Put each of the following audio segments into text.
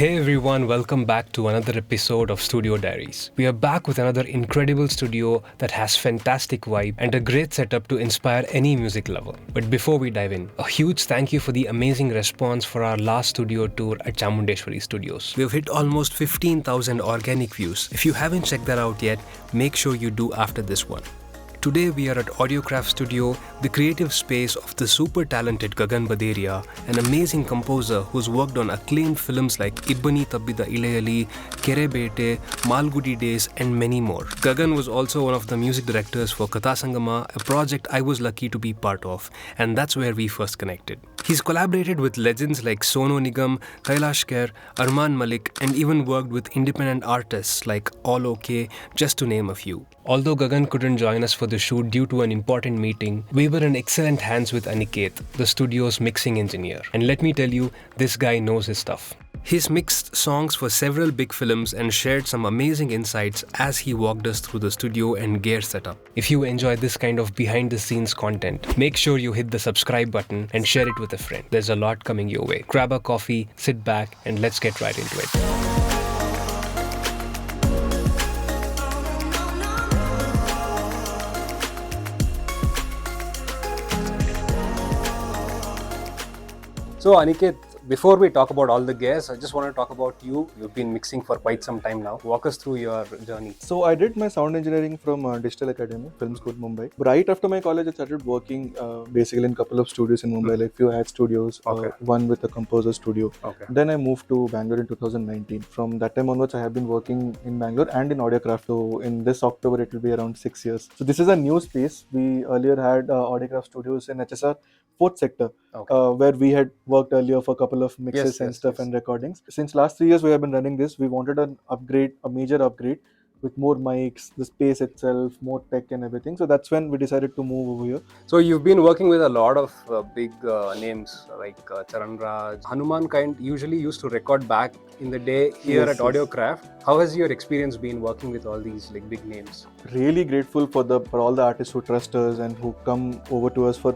Hey everyone, welcome back to another episode of Studio Diaries. We are back with another incredible studio that has fantastic vibe and a great setup to inspire any music lover. But before we dive in, a huge thank you for the amazing response for our last studio tour at Chamundeshwari Studios. We've hit almost 15,000 organic views. If you haven't checked that out yet, make sure you do after this one. Today we are at Audiokraft Studio, the creative space of the super talented Gagan Badireyia, an amazing composer who's worked on acclaimed films like Ebaani Thabida Eliali, Kerebette, Malgudi Days and many more. Gagan was also one of the music directors for Katha Sangama, a project I was lucky to be part of, and that's where we first connected. He's collaborated with legends like Sonu Nigam, Kailash Kher, Armaan Malik and even worked with independent artists like All OK, just to name a few. Although Gagan couldn't join us for the shoot due to an important meeting, we were in excellent hands with Aniket, the studio's mixing engineer. And let me tell you, this guy knows his stuff. He's mixed songs for several big films and shared some amazing insights as he walked us through the studio and gear setup. If you enjoy this kind of behind-the-scenes content, make sure you hit the subscribe button and share it with a friend. There's a lot coming your way. Grab a coffee, sit back, and let's get right into it. So Aniket, before we talk about all the gears, I just want to talk about you. You've been mixing for quite some time now. Walk us through your journey. So I did my sound engineering from Digital Academy, Film School, Mumbai. Right after my college, I started working basically in a couple of studios in Mumbai, like few ad studios, one with a composer studio. Then I moved to Bangalore in 2019. From that time onwards, I have been working in Bangalore and in Audiokraft. So in this October, it will be around 6 years. So this is a new space. We earlier had Audiokraft Studios in HSR, 4th sector, where we had worked earlier for a couple of mixes and recordings. Since last 3 years we have been running this, we wanted an upgrade, a major upgrade with more mics, the space itself, more tech and everything. So that's when we decided to move over here. So you've been working with a lot of big names like Charan Raj. Hanuman kind usually used to record back in the day here at Audiokraft. How has your experience been working with all these like big names? Really grateful for all the artists who trust us and who come over to us for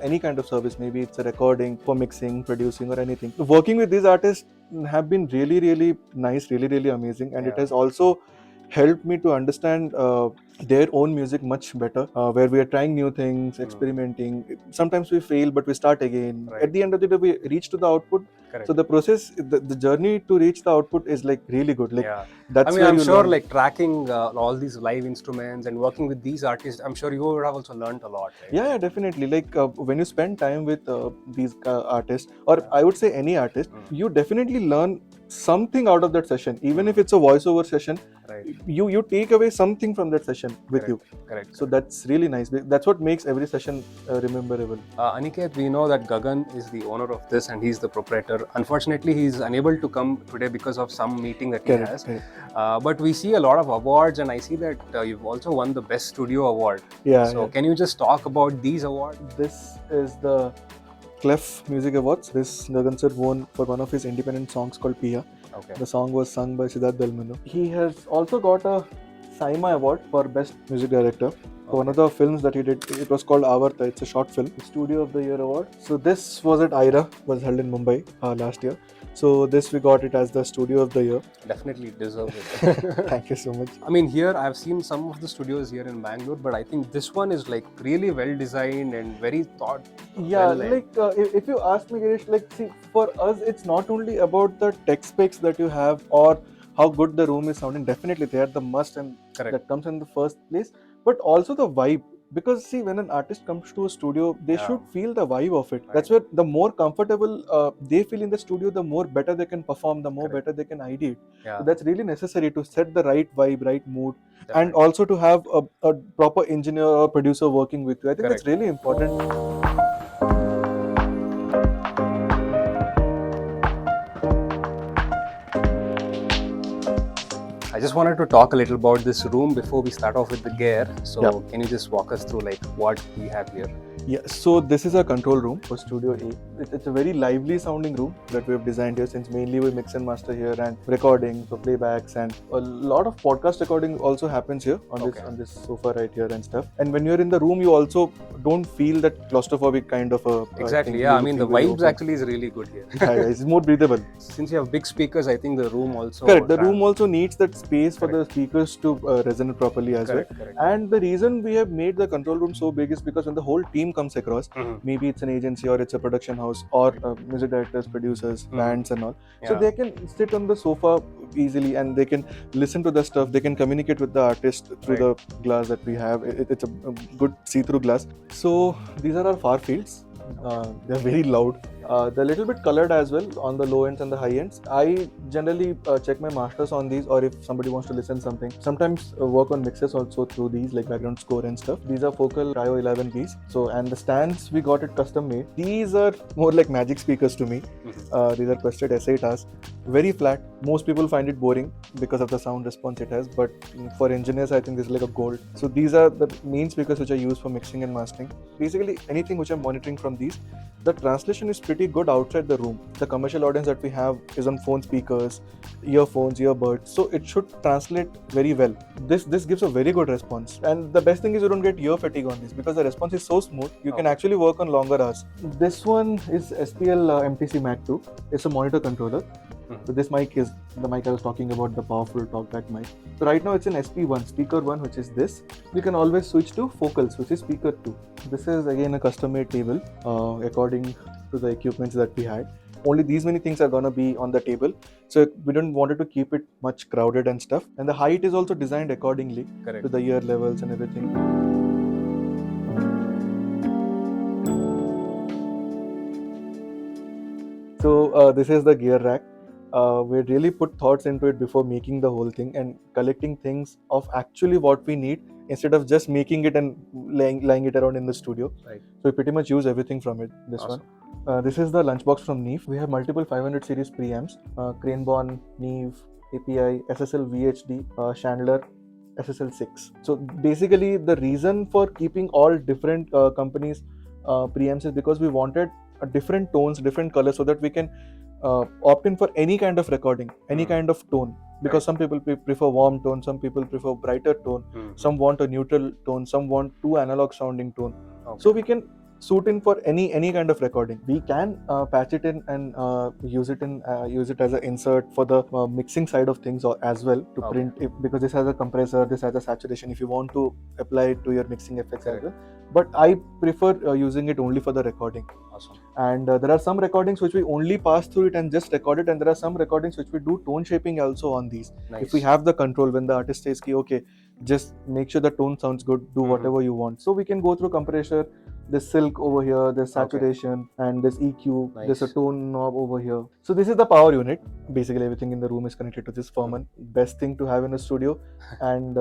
any kind of service. Maybe it's a recording, for mixing, producing or anything. Working with these artists have been really nice, really amazing, and it has also helped me to understand their own music much better, where we are trying new things, experimenting. Sometimes we fail, but we start again. At the end of the day, we reach to the output. So the process, the journey to reach the output is like really good. Like that's I'm sure like tracking all these live instruments and working with these artists, I'm sure you would have also learned a lot. Right? Yeah, definitely. Like when you spend time with these artists, or I would say any artist, you definitely learn something out of that session. Even if it's a voiceover session, you take away something from that session with you. So that's really nice. That's what makes every session rememberable. Aniket, we know that Gagan is the owner of this and he's the proprietor. Unfortunately, he's unable to come today because of some meeting that he has. But we see a lot of awards, and I see that you've also won the Best Studio Award. So can you just talk about these awards? This is the Clef Music Awards. This Gagan sir won for one of his independent songs called Pia. The song was sung by Siddharth Dalmanu. He has also got a Saima Award for Best Music Director for one of the films that he did. It was called Avarta. It's a short film. Studio of the Year Award. So this was at IRA, was held in Mumbai last year. So this we got it as the Studio of the Year. Definitely deserve it. Thank you so much. I mean, here I've seen some of the studios here in Bangalore, but I think this one is like really well designed and very thought. If you ask me, Girish, like see, for us it's not only about the tech specs that you have or how good the room is sounding. Definitely they are the must, and that comes in the first place, but also the vibe. Because see, when an artist comes to a studio, they should feel the vibe of it. That's where the more comfortable they feel in the studio, the more better they can perform, the more better they can ideate. So that's really necessary to set the right vibe, right mood, and also to have a proper engineer or producer working with you. I think that's really important. I just wanted to talk a little about this room before we start off with the gear. So can you just walk us through like what we have here? Yeah, so this is a control room for Studio A. It's a very lively sounding room that we've designed here, since mainly we mix and master here and recording for playbacks, and a lot of podcast recording also happens here on this sofa right here and stuff. And when you're in the room, you also don't feel that claustrophobic kind of a Exactly, thing. yeah. I You mean, feel the very vibes open. actually is really good here. Yeah, it's more breathable. Since you have big speakers, I think the room also... Correct. The room also needs that space for Correct. the speakers to resonate properly as Correct, well. correct. And the reason we have made the control room so big is because when the whole team comes across, maybe it's an agency or it's a production house or music directors, producers, bands and all, so they can sit on the sofa easily and they can listen to the stuff. They can communicate with the artist through the glass that we have. It's a good see-through glass. So these are our far fields. They're very loud. They're a little bit colored as well on the low ends and the high ends. I generally check my masters on these, or if somebody wants to listen something. Sometimes work on mixes also through these, like background score and stuff. These are Focal Cryo 11Bs. So, and the stands we got it custom made. These are more like magic speakers to me. These are Quested S8Rs. Very flat. Most people find it boring because of the sound response it has, but for engineers, I think this is like a gold. So these are the main speakers which I use for mixing and mastering. Basically, anything which I'm monitoring from these, the translation is pretty good outside the room. The commercial audience that we have is on phone speakers, earphones, earbuds, so it should translate very well. This gives a very good response, and the best thing is you don't get ear fatigue on this because the response is so smooth. You can actually work on longer hours. This one is SPL MTC Mac 2. It's a monitor controller. So this mic is the mic I was talking about, the powerful talkback mic. So right now it's in SP1, speaker 1, which is this. You can always switch to focals, which is speaker 2. This is again a custom-made table according to the equipments that we had. Only these many things are gonna be on the table, so we don't wanted to keep it much crowded and stuff. And the height is also designed accordingly to the ear levels and everything. So this is the gear rack. We really put thoughts into it before making the whole thing and collecting things of actually what we need instead of just making it and lying it around in the studio. Right. So we pretty much use everything from it. This one. This is the lunchbox from Neve. We have multiple 500 series preamps, Craneborn, Neve, API, SSL VHD, Chandler, SSL6. So basically the reason for keeping all different companies preamps is because we wanted different tones, different colors, so that we can opt in for any kind of recording, any kind of tone. Because some people prefer warm tone, some people prefer brighter tone, some want a neutral tone, some want two analog sounding tone. So we can suit in for any kind of recording. We can patch it in and use it as an insert for the mixing side of things as well to print it, because this has a compressor, this has a saturation if you want to apply it to your mixing effects as well. But I prefer using it only for the recording. Awesome. And there are some recordings which we only pass through it and just record it, and there are some recordings which we do tone shaping also on these. If we have the control, when the artist says okay, just make sure the tone sounds good, do whatever you want. So we can go through compressor, there's silk over here, there's saturation, and there's EQ, there's a tone knob over here. So this is the power unit. Basically everything in the room is connected to this Furman. Best thing to have in a studio. And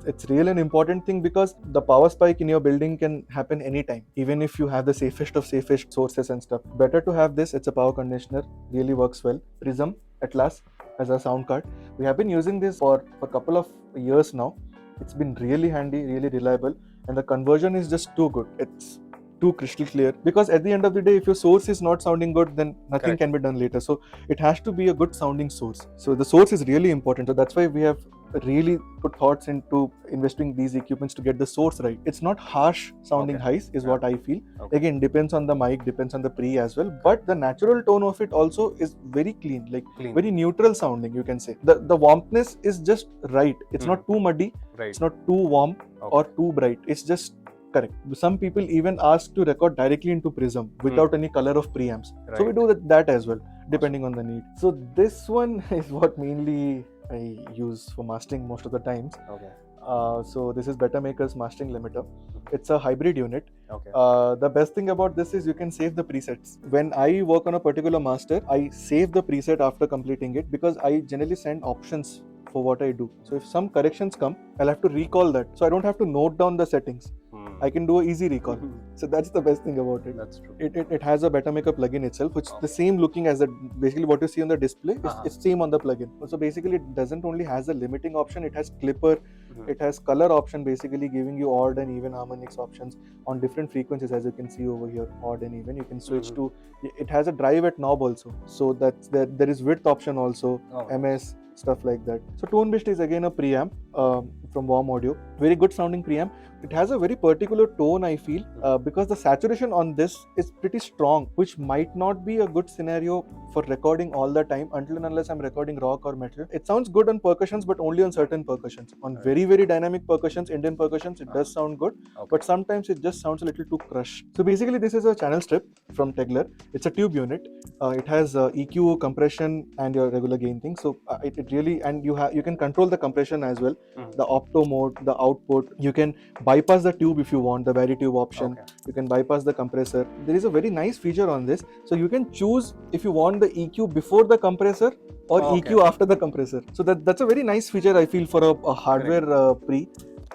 it's really an important thing because the power spike in your building can happen anytime, even if you have the safest of safest sources and stuff. Better to have this. It's a power conditioner, really works well. Prism Atlas as a sound card. We have been using this for a couple of years now. It's been really handy, really reliable, and the conversion is just too good. It's too crystal clear, because at the end of the day, if your source is not sounding good, then nothing can be done later. So it has to be a good sounding source. So the source is really important. So that's why we have really put thoughts into investing these equipments to get the source right. It's not harsh sounding highs is what I feel. Again, depends on the mic, depends on the pre as well, but the natural tone of it also is very clean, like very neutral sounding, you can say. The warmthness is just right. It's not too muddy, it's not too warm or too bright. It's just correct. Some people even ask to record directly into Prism without any color of preamps. So we do that as well, depending on the need. So this one is what mainly I use for mastering most of the times. So this is Betamaker's mastering limiter. It's a hybrid unit. The best thing about this is you can save the presets. When I work on a particular master, I save the preset after completing it, because I generally send options for what I do. So if some corrections come, I'll have to recall that. So I don't have to note down the settings. I can do an easy recall. So that's the best thing about it. That's true. It has a Beta Maker plugin itself, which is the same looking as basically what you see on the display. It's same on the plugin. So basically, it doesn't only has a limiting option. It has clipper. It has color option, basically giving you odd and even harmonics options on different frequencies, as you can see over here. Odd and even. You can switch to. It has a drive at knob also. So that's there is width option also. MS. Stuff like that. So Tone Beast is again a preamp from Warm Audio. Very good sounding preamp. It has a very particular tone, I feel, because the saturation on this is pretty strong, which might not be a good scenario for recording all the time until and unless I'm recording rock or metal. It sounds good on percussions, but only on certain percussions. On very, very dynamic percussions, Indian percussions, it does sound good, but sometimes it just sounds a little too crushed. So basically, this is a channel strip from Tegler. It's a tube unit. It has EQ, compression, and your regular gain thing. So it really, and you can control the compression as well, the opto mode, the output. You can bypass the tube if you want, the Vari tube option. You can bypass the compressor. There is a very nice feature on this. So you can choose if you want the EQ before the compressor or EQ after the compressor. So that's a very nice feature, I feel, for a hardware pre.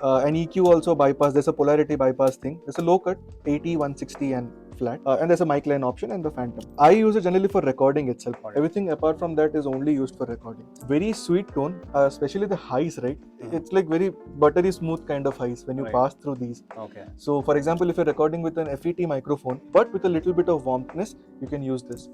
And EQ also bypass. There's a polarity bypass thing. There's a low cut, 80, 160 and flat, and there's a mic line option and the phantom. I use it generally for recording itself. Everything apart from that is only used for recording. Very sweet tone, especially the highs, right? It's like very buttery smooth kind of highs when you pass through these. So for example, if you're recording with an FET microphone but with a little bit of warmthness, you can use this.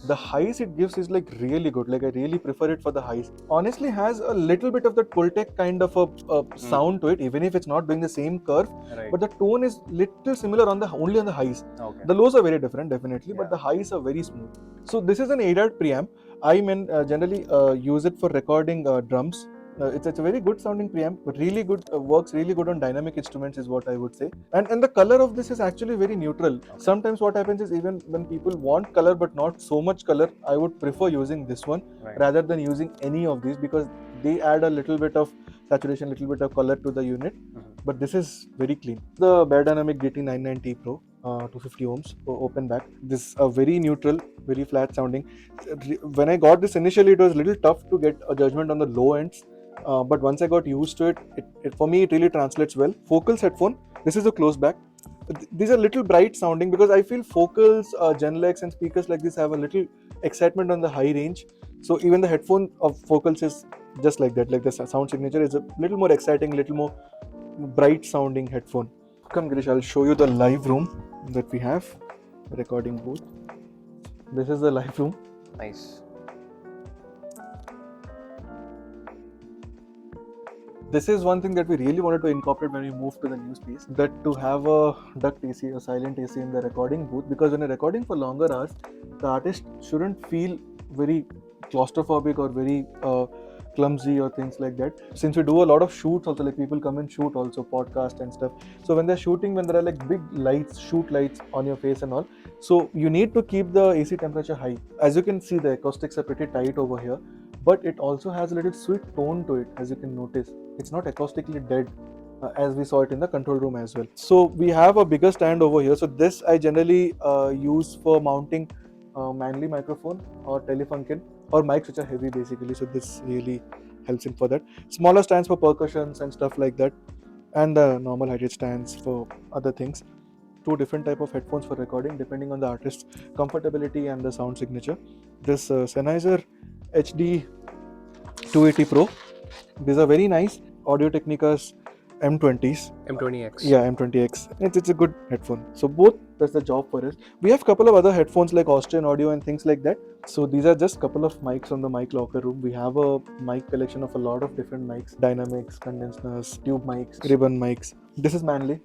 The highs it gives is like really good. Like I really prefer it for the highs. Honestly, has a little bit of that Pultec kind of a sound to it, even if it's not doing the same curve. But the tone is little similar only on the highs. The lows are very different, definitely, but the highs are very smooth. So this is an ADAT preamp. I generally use it for recording drums. It's a very good sounding preamp, but really good, works really good on dynamic instruments is what I would say. And the color of this is actually very neutral. Sometimes what happens is, even when people want color but not so much color, I would prefer using this one rather than using any of these, because they add a little bit of saturation, little bit of color to the unit. But this is very clean. The Bare Dynamic DT990 Pro, 250 ohms, open back. This is a very neutral, very flat sounding. When I got this initially, it was a little tough to get a judgment on the low ends. But once I got used to it, for me it really translates well. Focals headphone. This is a close back. These are little bright sounding because I feel Focals, Genlex and speakers like this have a little excitement on the high range. So even the headphone of Focals is just like that. Like the sound signature is a little more exciting, little more bright sounding headphone. Come Girish, I'll show you the live room that we have. Recording booth. This is the live room. Nice. This is one thing that we really wanted to incorporate when we moved to the new space, that to have a duct AC, a silent AC in the recording booth, because when you're recording for longer hours, the artist shouldn't feel very claustrophobic or very clumsy or things like that. Since we do a lot of shoots also, like people come and shoot also, podcast and stuff. So when they're shooting, when there are like big lights, shoot lights on your face and all, so you need to keep the AC temperature high. As you can see, the acoustics are pretty tight over here, but it also has a little sweet tone to it, as you can notice. It's not acoustically dead, as we saw it in the control room as well. So we have a bigger stand over here. So this I generally use for mounting Manly microphone or Telefunken or mics which are heavy basically. So this really helps in for that. Smaller stands for percussions and stuff like that, and the normal heighted stands for other things. Two different type of headphones for recording depending on the artist's comfortability and the sound signature. This Sennheiser HD 280 Pro. These are very nice. Audio Technica's M20s. M20X. Yeah, M20X. It's a good headphone. So both does the job for us. We have a couple of other headphones like Austrian Audio and things like that. So these are just a couple of mics from the mic locker room. We have a mic collection of a lot of different mics. Dynamics, condensers, tube mics, ribbon mics. This is Manly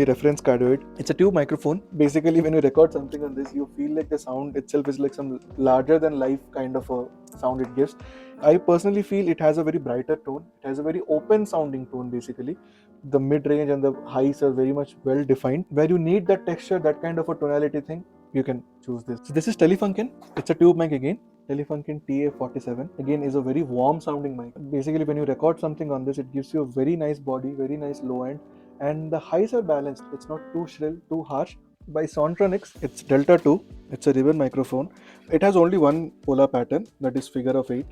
reference cardioid. It's a tube microphone. Basically, when you record something on this, you feel like the sound itself is like some larger than life kind of a sound it gives. I personally feel it has a very brighter tone. It has a very open sounding tone basically. The mid-range and the highs are very much well defined. Where you need that texture, that kind of a tonality thing, you can choose this. So this is Telefunken. It's a tube mic again. Telefunken TA47 again is a very warm sounding mic. Basically, when you record something on this, it gives you a very nice body, very nice low end, and the highs are balanced. It's not too shrill, too harsh. By Soundtronics, it's Delta 2. It's a ribbon microphone. It has only one polar pattern, that is figure of 8.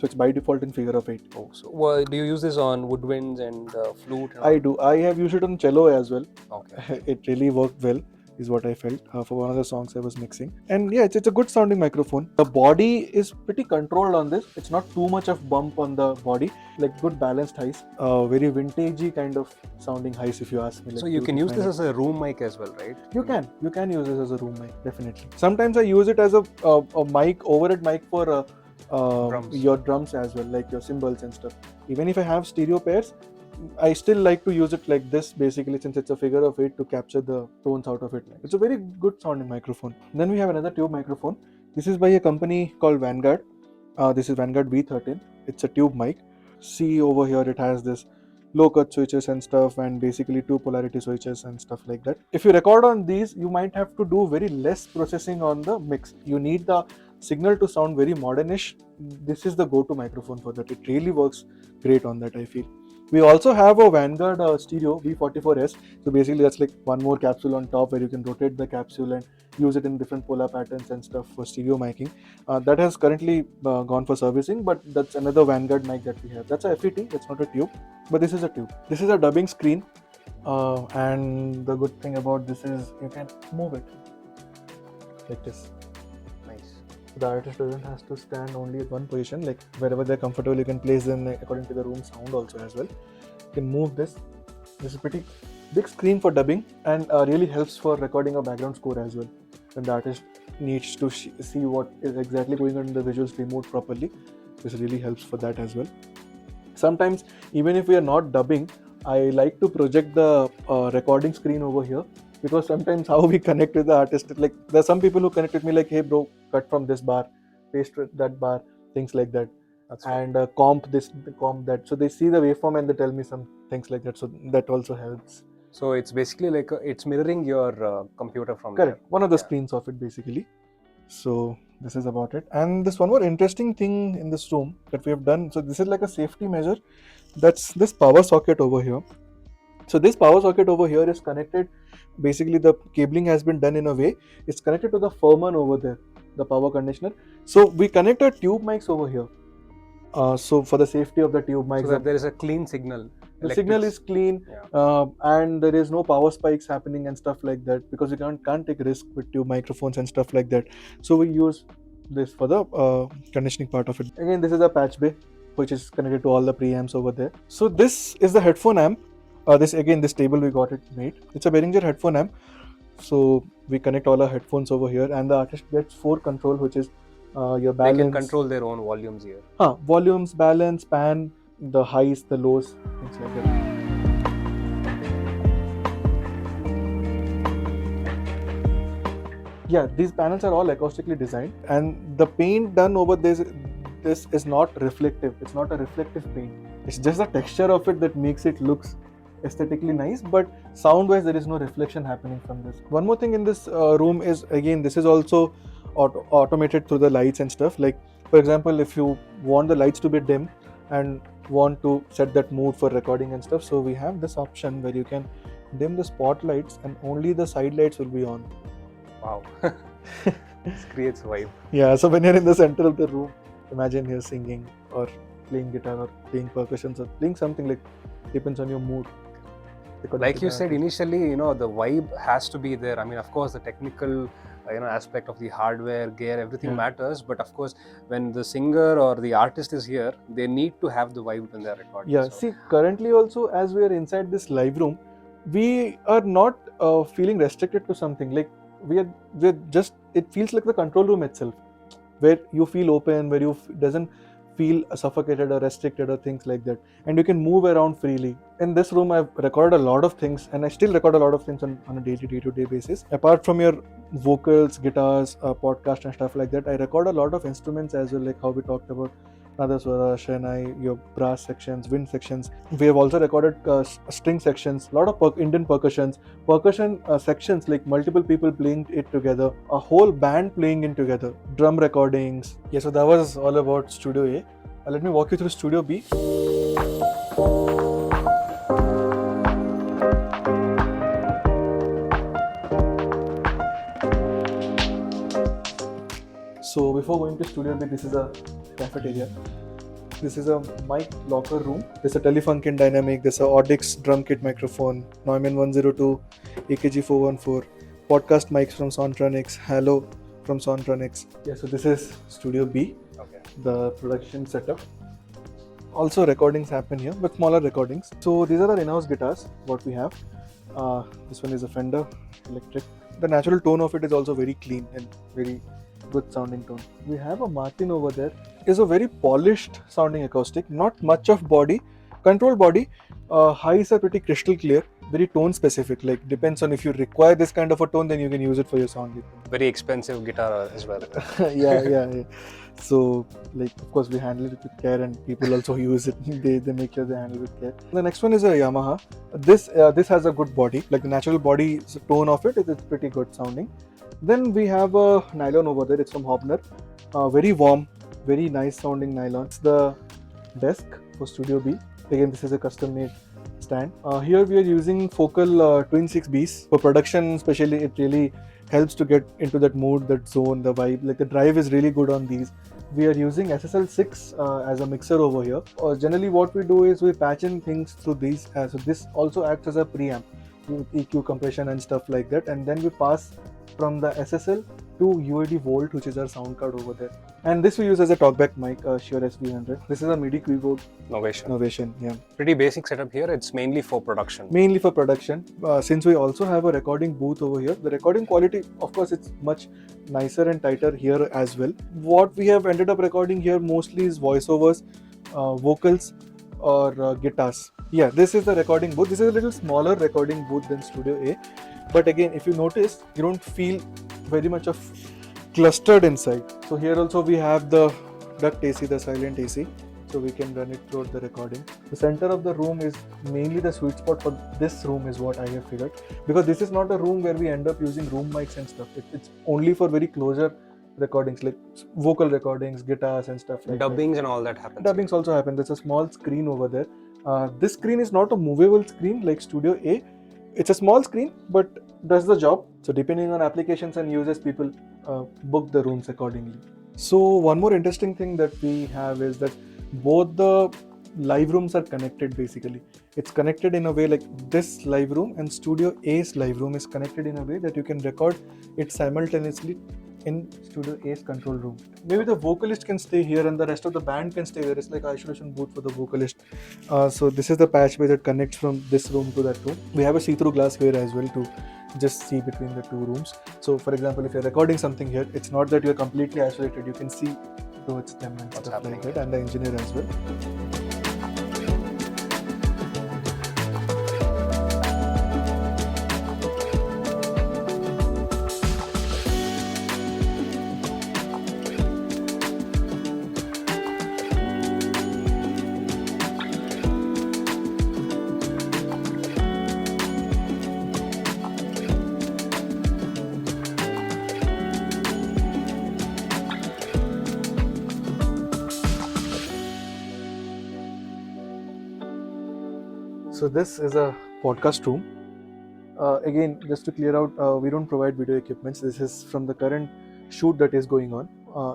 So it's by default in figure of 8. Oh, so do you use this on woodwinds and flute? And I do. I have used it on cello as well. Okay. It really worked well, is what I felt for one of the songs I was mixing. And yeah, it's a good sounding microphone. The body is pretty controlled on this. It's not too much of bump on the body, like good balanced highs. Very vintagey kind of sounding highs, if you ask me. Like So you can use this as a room mic as well, right? You can use this as a room mic, definitely. Sometimes I use it as a mic, overhead mic for your drums as well, like your cymbals and stuff. Even if I have stereo pairs, I still like to use it like this, basically, since it's a figure of 8 to capture the tones out of it. It's a very good sounding microphone. Then we have another tube microphone. This is by a company called Vanguard. This is Vanguard V13. It's a tube mic. See over here, it has this low cut switches and stuff, and basically 2 polarity switches and stuff like that. If you record on these, you might have to do very less processing on the mix. You need the signal to sound very modernish. This is the go-to microphone for that. It really works great on that, I feel. We also have a Vanguard Studio V44S. So basically that's like one more capsule on top where you can rotate the capsule and use it in different polar patterns and stuff for stereo miking. That has currently gone for servicing, but that's another Vanguard mic that we have. That's a FET, that's not a tube, but this is a tube. This is a dubbing screen, and the good thing about this is you can move it like this. Nice. The artist doesn't have to stand only at one position, like wherever they're comfortable you can place them according to the room sound also as well. You can move this. This is pretty big screen for dubbing, and really helps for recording a background score as well. When the artist needs to see what is exactly going on in the visuals removed properly, this really helps for that as well. Sometimes even if we are not dubbing, I like to project the recording screen over here, because sometimes how we connect with the artist, like there are some people who connect with me like, hey bro, cut from this bar, paste with that bar, things like that. That's and comp this, comp that. So they see the waveform and they tell me some things like that. So that also helps. So it's basically like it's mirroring your computer from Correct. there. One of the screens of it basically. So this is about it. And this one more interesting thing in this room that we have done. So this is like a safety measure. That's this power socket over here. So this power socket over here is connected. Basically the cabling has been done in a way. It's connected to the Furman over there, the power conditioner. So we connect our tube mics over here. So for the safety of the tube mics. So that there is a clean signal. The signal is clean, and there is no power spikes happening and stuff like that, because you can't take risk with tube microphones and stuff like that. So we use this for the conditioning part of it. Again, this is a patch bay which is connected to all the preamps over there. So this is the headphone amp. This table we got it made. It's a Behringer headphone amp. So we connect all our headphones over here, and the artist gets 4 control, which is your balance. They can control their own volumes here. Volumes, balance, pan, the highs, the lows, things like that. Yeah, these panels are all acoustically designed, and the paint done over this is not reflective. It's not a reflective paint. It's just the texture of it that makes it looks aesthetically nice, but sound wise there is no reflection happening from this. One more thing in this room is, again, this is also automated through the lights and stuff. Like for example, if you want the lights to be dim and want to set that mood for recording and stuff, so we have this option where you can dim the spotlights and only the side lights will be on. Wow. This creates a vibe. Yeah, so when you're in the center of the room, imagine you're singing or playing guitar or playing percussions or playing something, like depends on your mood. Like you said initially, the vibe has to be there. I mean, of course, the technical aspect of the hardware, gear, everything matters. But of course, when the singer or the artist is here, they need to have the vibe when they're recording. Yeah, so. See, currently also, as we are inside this live room, we are not feeling restricted to something. Like we're just, it feels like the control room itself, where you feel open, where you doesn't feel suffocated or restricted or things like that, and you can move around freely. In this room I've recorded a lot of things, and I still record a lot of things on a day-to-day basis. Apart from your vocals, guitars, podcast and stuff like that, I record a lot of instruments as well, like how we talked about Nadaswara, Shehnai, your brass sections, wind sections. We have also recorded string sections, a lot of Indian percussion sections, like multiple people playing it together, a whole band playing it together, drum recordings. Yeah, so that was all about Studio A. Let me walk you through Studio B. So before going to Studio B, this is a cafeteria. This is a mic locker room. There's a Telefunken Dynamic, there's a Audix drum kit microphone, Neumann 102, AKG 414, podcast mics from Sontronics, Halo from Sontronics. Yeah, so this is Studio B, the production setup. Also recordings happen here, but smaller recordings. So these are our in-house guitars, what we have. This one is a Fender electric. The natural tone of it is also very clean and very good sounding tone. We have a Martin over there. It's a very polished sounding acoustic, not much of body, control body. Highs are pretty crystal clear, very tone specific. Like depends on if you require this kind of a tone, then you can use it for your sound. Very expensive guitar as well. yeah. So like of course we handle it with care, and people also use it. They make sure they handle it with care. The next one is a Yamaha. This has a good body, like the natural body tone of it. It's pretty good sounding. Then we have a nylon over there. It's from Hobner. Very warm, very nice sounding nylon. It's the desk for Studio B. Again, this is a custom made stand. Here we are using Focal Twin 6Bs for production. Especially, it really helps to get into that mood, that zone, the vibe. Like the drive is really good on these. We are using SSL6 as a mixer over here. Generally, what we do is we patch in things through these. So this also acts as a preamp with EQ compression and stuff like that. And then we pass from the SSL to UAD Volt, which is our sound card over there. And this we use as a talkback mic, Shure SV100. This is a MIDI keyboard. Novation, yeah. Pretty basic setup here. It's mainly for production. Since we also have a recording booth over here, the recording quality, of course, it's much nicer and tighter here as well. What we have ended up recording here mostly is voiceovers, vocals, or guitars. Yeah, this is the recording booth. This is a little smaller recording booth than Studio A. But again, if you notice, you don't feel very much of clustered inside. So here also we have the duct AC, the silent AC, so we can run it throughout the recording. The center of the room is mainly the sweet spot for this room, is what I have figured, because this is not a room where we end up using room mics and stuff. It's only for very closer recordings, like vocal recordings, guitars and stuff like Dubbings that. And all that happens. Dubbings also happen. There's a small screen over there. This screen is not a movable screen like Studio A. It's a small screen, but does the job. So depending on applications and users, people book the rooms accordingly. So one more interesting thing that we have is that both the live rooms are connected basically. It's connected in a way like this live room and Studio A's live room is connected in a way that you can record it simultaneously in Studio A's control room. Maybe the vocalist can stay here and the rest of the band can stay there. It's like isolation booth for the vocalist. So this is the patchway that connects from this room to that room. We have a see-through glass here as well to just see between the two rooms. So for example, if you're recording something here, it's not that you're completely isolated. You can see towards them and stuff like that, and the engineer as well. So this is a podcast room. Again, just to clear out, we don't provide video equipments. This is from the current shoot that is going on.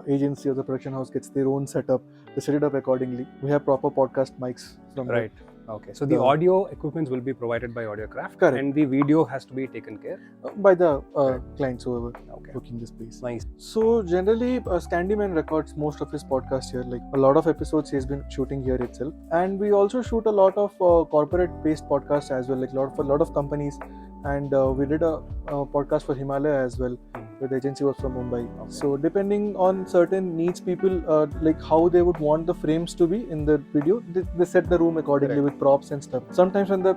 Agency or the production house gets their own setup. They set it up accordingly. We have proper podcast mics from Right. Okay. So the audio equipments will be provided by Audiokraft. Correct. And the video has to be taken care by the clients who are booking this place. Nice. So generally, Scandyman records most of his podcast here. Like a lot of episodes he's been shooting here itself, and we also shoot a lot of corporate-based podcasts as well. Like a lot of companies, and we did a podcast for Himalaya as well. Where the agency was from Mumbai. Okay. So depending on certain needs, people like how they would want the frames to be in the video, they set the room accordingly with props and stuff. Sometimes when the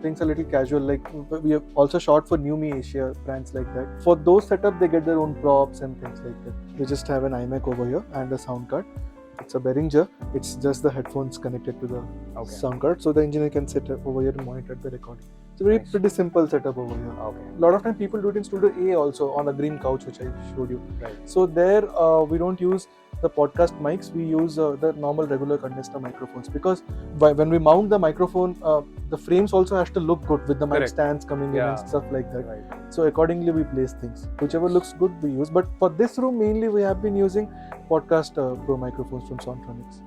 things are a little casual, like we have also shot for New Me Asia, brands like that. For those setup, they get their own props and things like that. We just have an iMac over here and a sound card. It's a Behringer. It's just the headphones connected to the sound card, so the engineer can sit over here and monitor the recording. It's a pretty simple setup over here. A lot of time people do it in Studio A also on a green couch, which I showed you. Right. So there we don't use the podcast mics. We use the normal regular condenser microphones, because when we mount the microphone, the frames also has to look good with the mic stands coming in and stuff like that. Right. So accordingly we place things. Whichever looks good we use. But for this room mainly we have been using Podcast Pro microphones from Sontronics.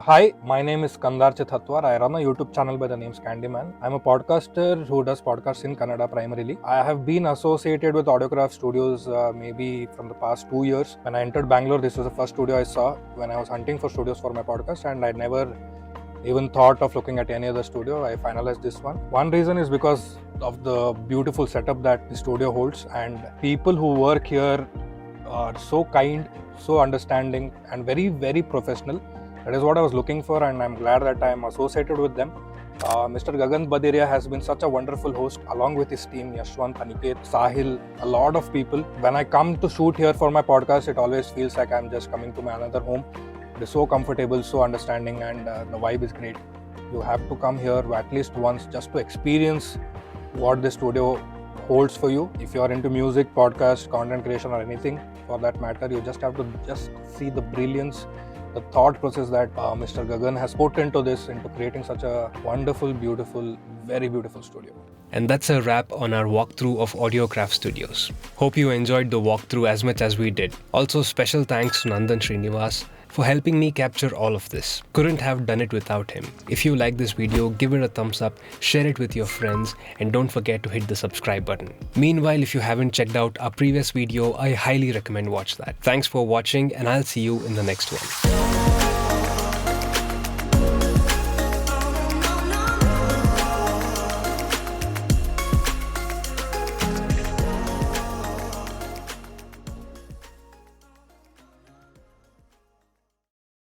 Hi, my name is Kandar Chithatwar. I run a YouTube channel by the name Candyman. I'm a podcaster who does podcasts in Kannada primarily. I have been associated with Audiokraft Studios maybe from the past 2 years. When I entered Bangalore, this was the first studio I saw when I was hunting for studios for my podcast, and I never even thought of looking at any other studio. I finalized this one. One reason is because of the beautiful setup that the studio holds, and people who work here are so kind, so understanding, and very, very professional. That is what I was looking for, and I'm glad that I am associated with them. Mr. Gagan Badireyia has been such a wonderful host, along with his team, Yashwant, Aniket, Sahil, a lot of people. When I come to shoot here for my podcast, it always feels like I'm just coming to my another home. It is so comfortable, so understanding, and the vibe is great. You have to come here at least once just to experience what this studio holds for you. If you are into music, podcast, content creation, or anything for that matter, you just have to just see the brilliance, the thought process that Mr. Gagan has put into this, into creating such a wonderful, beautiful, very beautiful studio. And that's a wrap on our walkthrough of Audiokraft Studios. Hope you enjoyed the walkthrough as much as we did. Also, special thanks to Nandan Srinivas for helping me capture all of this. Couldn't have done it without him. If you like this video, give it a thumbs up, share it with your friends, and don't forget to hit the subscribe button. Meanwhile, if you haven't checked out our previous video, I highly recommend watch that. Thanks for watching, and I'll see you in the next one.